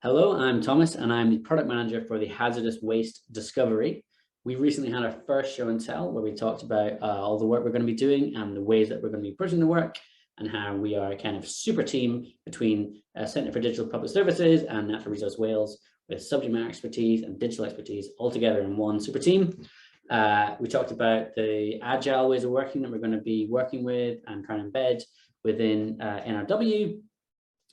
Hello, I'm Thomas and I'm the product manager for the hazardous waste discovery. We recently had our first show and tell where we talked about all the work we're going to be doing and the ways that we're going to be pushing the work, and how we are a kind of super team between Centre for Digital Public Services and Natural Resource Wales, with subject matter expertise and digital expertise all together in one super team. We talked about the agile ways of working that we're going to be working with and trying to embed within NRW.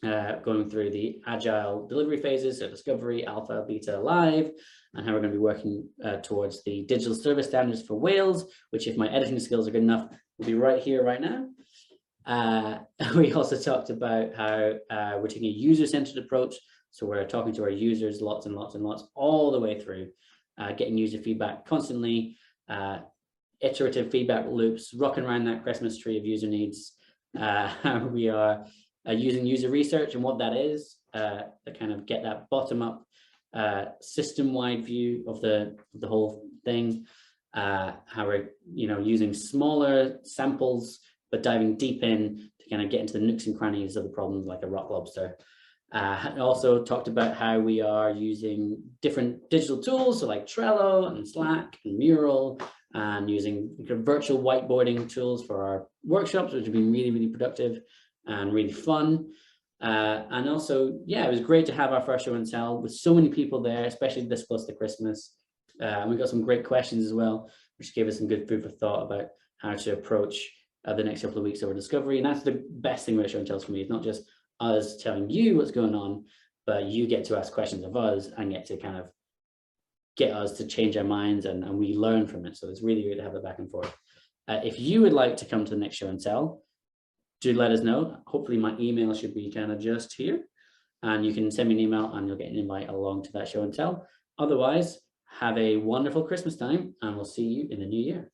Going through the agile delivery phases, so discovery, alpha, beta, live, and how we're going to be working towards the digital service standards for Wales, which, if my editing skills are good enough, will be right here, right now. We also talked about how we're taking a user-centered approach. So we're talking to our users lots and lots and lots all the way through, getting user feedback constantly, iterative feedback loops, rocking around that Christmas tree of user needs. We are using user research and what that is to kind of get that bottom-up system-wide view of the whole thing. How we're using smaller samples but diving deep in to kind of get into the nooks and crannies of the problems, like a rock lobster. Also talked about how we are using different digital tools, so like Trello and Slack and Mural, and using virtual whiteboarding tools for our workshops, which have been really, really productive and really fun. And also, yeah, it was great to have our first show and tell with so many people there, especially this close to Christmas. And we got some great questions as well, which gave us some good food for thought about how to approach the next couple of weeks of our discovery. And that's the best thing about show and tells for me. It's not just us telling you what's going on, but you get to ask questions of us and get to kind of get us to change our minds, and we learn from it. So it's really great to have that back and forth. If you would like to come to the next show and tell, do let us know. Hopefully my email should be kind of just here, and you can send me an email and you'll get an invite along to that show and tell. Otherwise, have a wonderful Christmas time, and we'll see you in the new year.